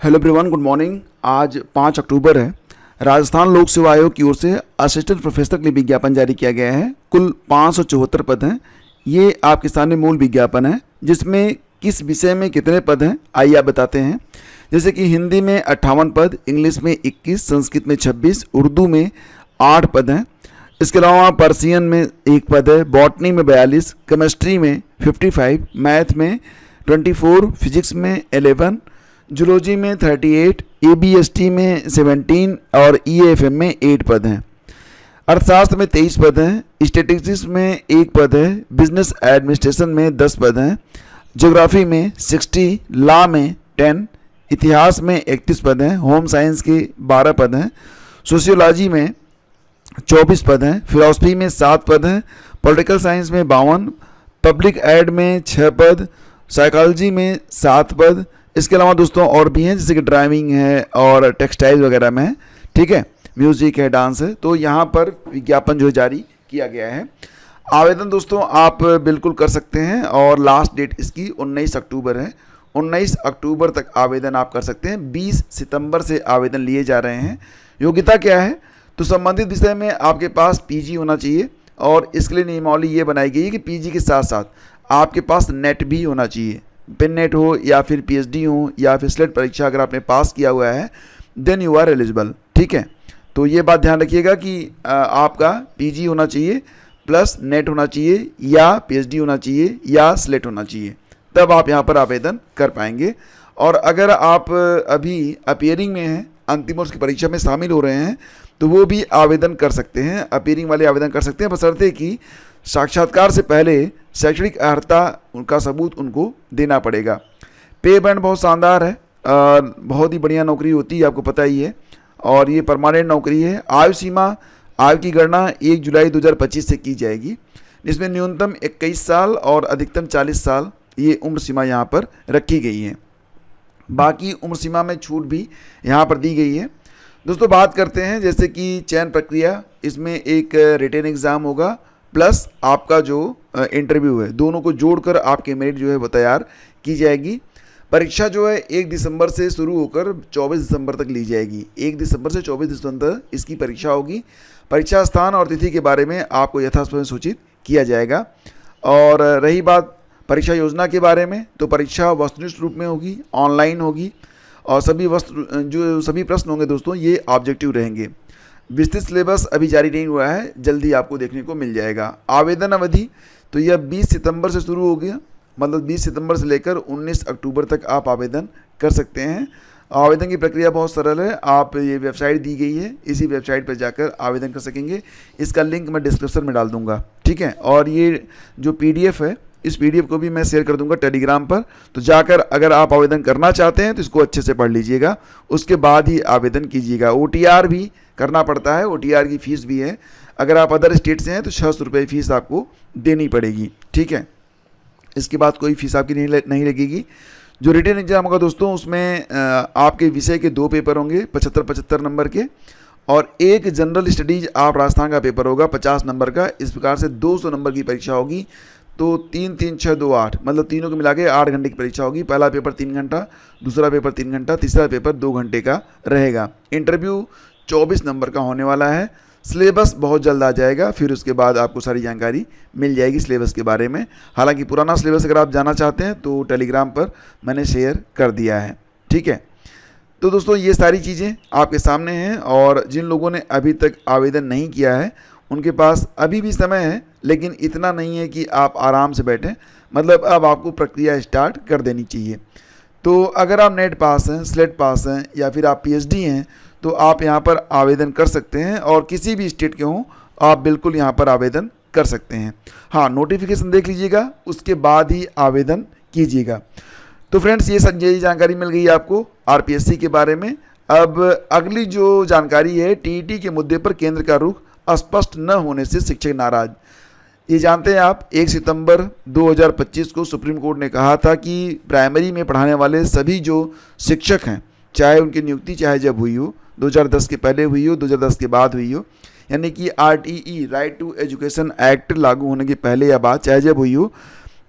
Hello everyone, good morning. आज 5 अक्टूबर है। राजस्थान लोक सेवा आयोग की ओर से असिस्टेंट प्रोफेसर के लिए विज्ञापन जारी किया गया है। कुल 574 पद हैं। ये आपके सामने मूल विज्ञापन है, जिसमें किस विषय में कितने पद हैं आइए आप बताते हैं। जैसे कि हिंदी में 58 पद, इंग्लिश में 21, संस्कृत में 26, उर्दू में 8 पद हैं। इसके अलावा पर्सियन में 1 पद है, बॉटनी में 42, केमिस्ट्री में 55, मैथ में 24, फिजिक्स में 11, जूलॉजी में 38, एबीएसटी में 17 और ईएएफएम में 8 पद हैं। अर्थशास्त्र में 23 पद हैं, स्टैटिस्टिक्स में 1 पद है, बिजनेस एडमिनिस्ट्रेशन में 10 पद हैं, ज्योग्राफी में 60, लॉ में 10, इतिहास में 31 पद हैं, होम साइंस के 12 पद हैं, सोशियोलॉजी में 24 पद हैं, फिलॉसफी में 7 पद हैं, पॉलिटिकल साइंस में 52, पब्लिक एड में 6 पद, साइकोलॉजी में 7 पद। इसके अलावा दोस्तों और भी हैं, जैसे कि ड्राइविंग है और टेक्सटाइल वगैरह में है, ठीक है, म्यूजिक है, डांस है। तो यहाँ पर विज्ञापन जो जारी किया गया है। आवेदन दोस्तों आप बिल्कुल कर सकते हैं और लास्ट डेट इसकी 19 अक्टूबर है। 19 अक्टूबर तक आवेदन आप कर सकते हैं। 20 सितंबर से आवेदन लिए जा रहे हैं। योग्यता क्या है? तो संबंधित विषय में आपके पास पीजी होना चाहिए और इसके लिए नियमावली ये बनाई गई है कि पीजी के साथ साथ आपके पास नेट भी होना चाहिए। पेन नेट हो या फिर पीएचडी हो या फिर स्लेट परीक्षा अगर आपने पास किया हुआ है, देन यू आर एलिजिबल, ठीक है। तो ये बात ध्यान रखिएगा कि आपका पीजी होना चाहिए प्लस नेट होना चाहिए या पीएचडी होना चाहिए या स्लेट होना चाहिए, तब आप यहाँ पर आवेदन कर पाएंगे। और अगर आप अभी अपियरिंग में हैं, अंतिम वर्ष की परीक्षा में शामिल हो रहे हैं, तो वो भी आवेदन कर सकते हैं। अपियरिंग वाले आवेदन कर सकते हैं, बशर्ते कि साक्षात्कार से पहले शैक्षणिक अर्हता उनका सबूत उनको देना पड़ेगा। पे बैंड बहुत शानदार है, बहुत ही बढ़िया नौकरी होती है, आपको पता ही है, और ये परमानेंट नौकरी है। आयु सीमा, आयु की गणना 1 जुलाई 2025 से की जाएगी, जिसमें न्यूनतम 21 साल और अधिकतम 40 साल ये उम्र सीमा यहाँ पर रखी गई है। बाकी उम्र सीमा में छूट भी यहाँ पर दी गई है। दोस्तों बात करते हैं जैसे कि चयन प्रक्रिया, इसमें एक रिटन एग्ज़ाम होगा प्लस आपका जो इंटरव्यू है, दोनों को जोड़कर आपकी मेरिट जो है वो तैयार की जाएगी। परीक्षा जो है 1 दिसंबर से शुरू होकर 24 दिसंबर तक ली जाएगी। 1 दिसंबर से 24 दिसंबर तक इसकी परीक्षा होगी। परीक्षा स्थान और तिथि के बारे में आपको यथासमय सूचित किया जाएगा। और रही बात परीक्षा योजना के बारे में, तो परीक्षा वस्तुनिष्ठ रूप में होगी, ऑनलाइन होगी और सभी प्रश्न होंगे दोस्तों ये ऑब्जेक्टिव रहेंगे। विस्तृत सिलेबस अभी जारी नहीं हुआ है, जल्दी आपको देखने को मिल जाएगा। आवेदन अवधि तो यह 20 सितंबर से शुरू हो गया, मतलब 20 सितंबर से लेकर 19 अक्टूबर तक आप आवेदन कर सकते हैं। आवेदन की प्रक्रिया बहुत सरल है। आप ये वेबसाइट दी गई है, इसी वेबसाइट पर जाकर आवेदन कर सकेंगे। इसका लिंक मैं डिस्क्रिप्शन में डाल दूंगा, ठीक है। और ये जो पीडीएफ है, इस पीडीएफ को भी मैं शेयर कर दूंगा टेलीग्राम पर, तो जाकर अगर आप आवेदन करना चाहते हैं तो इसको अच्छे से पढ़ लीजिएगा, उसके बाद ही आवेदन कीजिएगा। ओटीआर भी करना पड़ता है, ओटीआर की फ़ीस भी है। अगर आप अदर स्टेट से हैं तो 600 रुपये फ़ीस आपको देनी पड़ेगी, ठीक है। इसके बाद कोई फीस आपकी नहीं लगेगी। जो रिटन एग्जाम होगा दोस्तों, उसमें आपके विषय के 2 पेपर होंगे 75-75 नंबर के, और एक जनरल स्टडीज आप राजस्थान का पेपर होगा 50 नंबर का। इस प्रकार से 200 नंबर की परीक्षा होगी। तो 3, 3, 6, 2, 8, मतलब तीनों को मिला के 8 घंटे की परीक्षा होगी। पहला पेपर 3 घंटा, दूसरा पेपर 3 घंटा, तीसरा पेपर 2 घंटे का रहेगा। इंटरव्यू 24 नंबर का होने वाला है। सिलेबस बहुत जल्द आ जाएगा, फिर उसके बाद आपको सारी जानकारी मिल जाएगी सिलेबस के बारे में। हालांकि पुराना सिलेबस अगर आप जानना चाहते हैं तो टेलीग्राम पर मैंने शेयर कर दिया है, ठीक है। तो दोस्तों ये सारी चीज़ें आपके सामने हैं, और जिन लोगों ने अभी तक आवेदन नहीं किया है उनके पास अभी भी समय है, लेकिन इतना नहीं है कि आप आराम से बैठें, मतलब अब आपको प्रक्रिया स्टार्ट कर देनी चाहिए। तो अगर आप नेट पास हैं, स्लेट पास हैं या फिर आप पीएचडी हैं, तो आप यहाँ पर आवेदन कर सकते हैं, और किसी भी स्टेट के हों आप बिल्कुल यहाँ पर आवेदन कर सकते हैं। हाँ, नोटिफिकेशन देख लीजिएगा, उसके बाद ही आवेदन कीजिएगा। तो फ्रेंड्स ये जानकारी मिल गई आपको आरपीएससी के बारे में। अब अगली जो जानकारी है, टीईटी के मुद्दे पर केंद्र का रुख स्पष्ट न होने से शिक्षक नाराज। ये जानते हैं आप, 1 सितंबर 2025 को सुप्रीम कोर्ट ने कहा था कि प्राइमरी में पढ़ाने वाले सभी जो शिक्षक हैं, चाहे उनकी नियुक्ति चाहे जब हुई हो, 2010 के पहले हुई हो, 2010 के बाद हुई हो, यानी कि RTE right to education act लागू होने के पहले या बाद, चाहे जब हुई हो,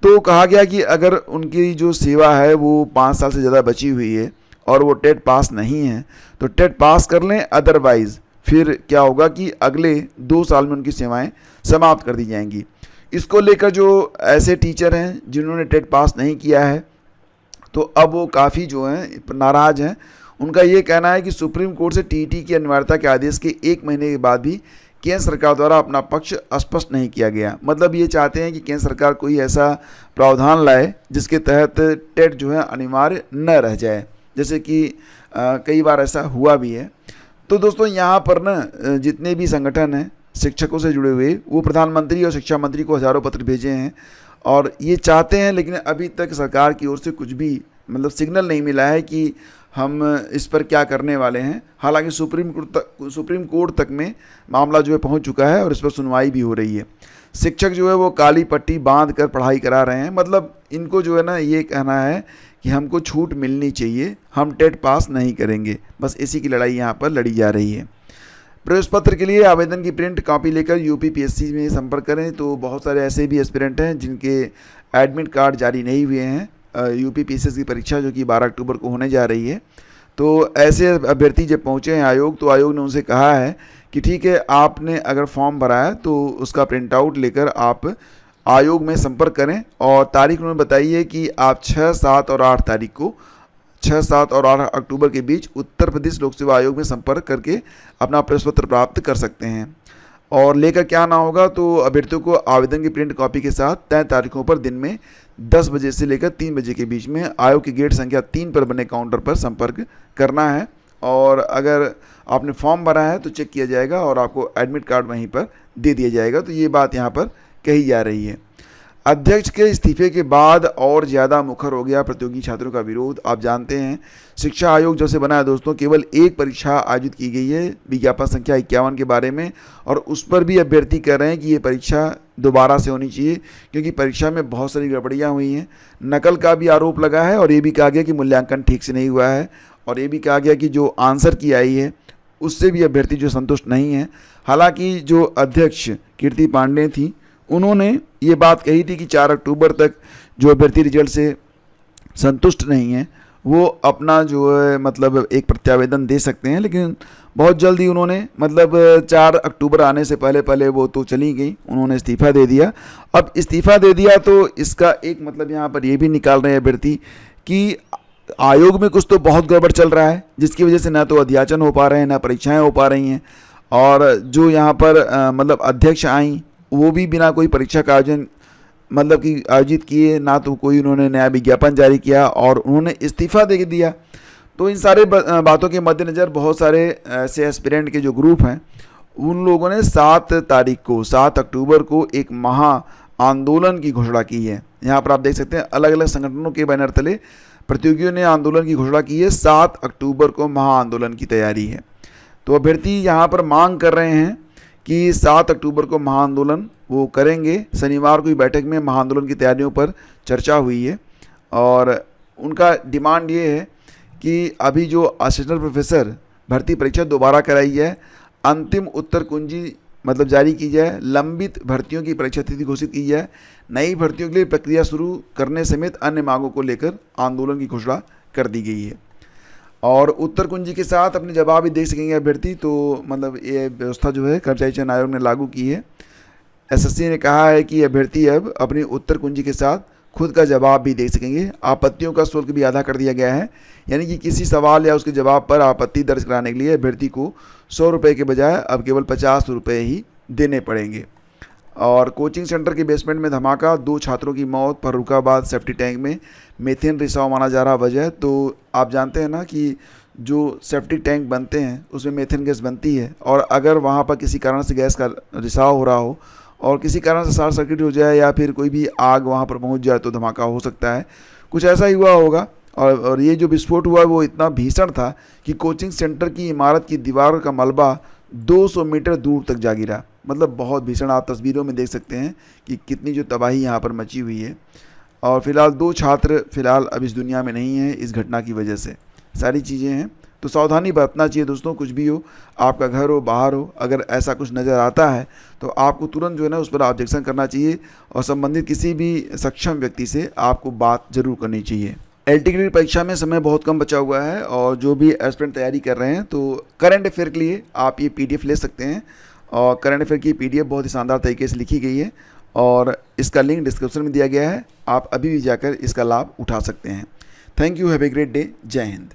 तो कहा गया कि अगर उनकी जो सेवा है वो 5 साल से ज़्यादा बची हुई है और वो टेट पास नहीं है तो टेट पास कर लें, अदरवाइज़ फिर क्या होगा कि अगले 2 साल में उनकी सेवाएं समाप्त कर दी जाएंगी। इसको लेकर जो ऐसे टीचर हैं जिन्होंने टेट पास नहीं किया है तो अब वो काफ़ी जो हैं नाराज़ हैं। उनका ये कहना है कि सुप्रीम कोर्ट से टीईटी की अनिवार्यता के आदेश के 1 महीने के बाद भी केंद्र सरकार द्वारा अपना पक्ष स्पष्ट नहीं किया गया। मतलब ये चाहते हैं कि केंद्र सरकार कोई ऐसा प्रावधान लाए जिसके तहत टेट जो है अनिवार्य न रह जाए, जैसे कि कई बार ऐसा हुआ भी है। तो दोस्तों यहाँ पर ना जितने भी संगठन हैं शिक्षकों से जुड़े हुए वो प्रधानमंत्री और शिक्षा मंत्री को हज़ारों पत्र भेजे हैं और ये चाहते हैं, लेकिन अभी तक सरकार की ओर से कुछ भी मतलब सिग्नल नहीं मिला है कि हम इस पर क्या करने वाले हैं। हालांकि सुप्रीम कोर्ट तक में मामला जो है पहुंच चुका है और इस पर सुनवाई भी हो रही है। शिक्षक जो है वो काली पट्टी बांध कर पढ़ाई करा रहे हैं। मतलब इनको जो है ना ये कहना है कि हमको छूट मिलनी चाहिए, हम टेट पास नहीं करेंगे। बस इसी की लड़ाई यहाँ पर लड़ी जा रही है। प्रवेश पत्र के लिए आवेदन की प्रिंट कॉपी लेकर यूपीपीएससी में संपर्क करें। तो बहुत सारे ऐसे भी एस्पिरेंट हैं जिनके एडमिट कार्ड जारी नहीं हुए हैं यूपीपीएससी की परीक्षा जो कि 12 अक्टूबर को होने जा रही है। तो ऐसे अभ्यर्थी जब पहुँचे हैं आयोग तो आयोग ने उनसे कहा है कि ठीक है, आपने अगर फॉर्म भरा है तो उसका प्रिंट आउट लेकर आप आयोग में संपर्क करें और तारीख उन्होंने बताई है कि आप 6, 7 और 8 तारीख को 6, 7 और 8 अक्टूबर के बीच उत्तर प्रदेश लोक सेवा आयोग में संपर्क करके अपना प्रवेश पत्र प्राप्त कर सकते हैं। और लेकर क्या आना होगा तो अभ्यर्थियों को आवेदन की प्रिंट कॉपी के साथ तय तारीखों पर दिन में 10 बजे से लेकर 3 बजे के बीच में आयोग के गेट संख्या 3 पर बने काउंटर पर संपर्क करना है। और अगर आपने फॉर्म भरा है तो चेक किया जाएगा और आपको एडमिट कार्ड वहीं पर दे दिया जाएगा। तो ये बात यहाँ पर कही जा रही है। अध्यक्ष के इस्तीफे के बाद और ज़्यादा मुखर हो गया प्रतियोगी छात्रों का विरोध। आप जानते हैं शिक्षा आयोग जब से बना है दोस्तों केवल एक परीक्षा आयोजित की गई है विज्ञापन संख्या 51 के बारे में, और उस पर भी अभ्यर्थी कह रहे हैं कि ये परीक्षा दोबारा से होनी चाहिए क्योंकि परीक्षा में बहुत सारी गड़बड़ियाँ हुई हैं। नकल का भी आरोप लगा है और ये भी कहा गया कि मूल्यांकन ठीक से नहीं हुआ है, और ये भी कहा गया कि जो आंसर की आई है उससे भी अभ्यर्थी जो संतुष्ट नहीं है। हालांकि जो अध्यक्ष कीर्ति पांडे थी उन्होंने ये बात कही थी कि 4 अक्टूबर तक जो अभ्यर्थी रिजल्ट से संतुष्ट नहीं है वो अपना जो है मतलब एक प्रत्यावेदन दे सकते हैं, लेकिन बहुत जल्दी उन्होंने मतलब 4 अक्टूबर आने से पहले वो तो चली गई, उन्होंने इस्तीफ़ा दे दिया। अब इस्तीफ़ा दे दिया तो इसका एक मतलब यहाँ पर ये भी निकाल रहे हैं अभ्यर्थी कि आयोग में कुछ तो बहुत गड़बड़ चल रहा है जिसकी वजह से ना तो अध्याचन हो पा रहे हैं ना परीक्षाएं हो पा रही हैं, और जो यहाँ पर मतलब अध्यक्ष आई वो भी बिना कोई परीक्षा का आयोजन मतलब कि आयोजित किए, ना तो कोई उन्होंने नया विज्ञापन जारी किया और उन्होंने इस्तीफ़ा दे दिया। तो इन सारे बातों के मद्देनज़र बहुत सारे ऐसे एस्पिरेंट के जो ग्रुप हैं उन लोगों ने 7 अक्टूबर को एक महा आंदोलन की घोषणा की है। यहाँ पर आप देख सकते हैं अलग अलग संगठनों के बैनर तले प्रतियोगियों ने आंदोलन की घोषणा की है। 7 अक्टूबर को महा आंदोलन की तैयारी है। तो अभ्यर्थी यहाँ पर मांग कर रहे हैं कि 7 अक्टूबर को महाआंदोलन वो करेंगे। शनिवार को ही बैठक में महाआंदोलन की तैयारियों पर चर्चा हुई है और उनका डिमांड ये है कि अभी जो असिस्टेंट प्रोफेसर भर्ती परीक्षा दोबारा कराई जाए, अंतिम उत्तर कुंजी मतलब जारी की जाए, लंबित भर्तियों की परीक्षा तिथि घोषित की जाए, नई भर्तियों के लिए प्रक्रिया शुरू करने समेत अन्य मांगों को लेकर आंदोलन की घोषणा कर दी गई है। और उत्तर कुंजी के साथ अपने जवाब भी दे सकेंगे अभ्यर्थी। तो मतलब ये व्यवस्था जो है कर्मचारी चयन आयोग ने लागू की है। एसएससी ने कहा है कि अभ्यर्थी अब अपनी उत्तर कुंजी के साथ खुद का जवाब भी दे सकेंगे। आपत्तियों का शुल्क भी आधा कर दिया गया है, यानी कि किसी सवाल या उसके जवाब पर आपत्ति दर्ज कराने के लिए अभ्यर्थी को 100 रुपये के बजाय अब केवल 50 रुपये ही देने पड़ेंगे। और कोचिंग सेंटर के बेसमेंट में धमाका, 2 छात्रों की मौत, फर्रुखाबाद सेफ्टी टैंक में मीथेन रिसाव माना जा रहा वजह। तो आप जानते हैं ना कि जो सेफ्टी टैंक बनते हैं उसमें मीथेन गैस बनती है, और अगर वहाँ पर किसी कारण से गैस का रिसाव हो रहा हो और किसी कारण से शॉर्ट सर्किट हो जाए या फिर कोई भी आग वहाँ पर पहुँच जाए तो धमाका हो सकता है। कुछ ऐसा ही हुआ होगा। और ये जो विस्फोट हुआ वो इतना भीषण था कि कोचिंग सेंटर की इमारत की दीवार का मलबा 200 मीटर दूर तक जा गिरा। मतलब बहुत भीषण, आप तस्वीरों में देख सकते हैं कि कितनी जो तबाही यहाँ पर मची हुई है। और फिलहाल 2 छात्र फिलहाल अब इस दुनिया में नहीं हैं इस घटना की वजह से। सारी चीज़ें हैं तो सावधानी बरतना चाहिए दोस्तों। कुछ भी हो, आपका घर हो बाहर हो, अगर ऐसा कुछ नज़र आता है तो आपको तुरंत जो है ना उस पर ऑब्जेक्शन करना चाहिए और संबंधित किसी भी सक्षम व्यक्ति से आपको बात ज़रूर करनी चाहिए। एलटी की परीक्षा में समय बहुत कम बचा हुआ है और जो भी एस्पिरेंट तैयारी कर रहे हैं तो करंट अफेयर के लिए आप ये पीडीएफ ले सकते हैं। और करंट अफेयर की पीडीएफ बहुत ही शानदार तरीके से लिखी गई है और इसका लिंक डिस्क्रिप्शन में दिया गया है, आप अभी भी जाकर इसका लाभ उठा सकते हैं। Thank you, have a great day, जय हिंद।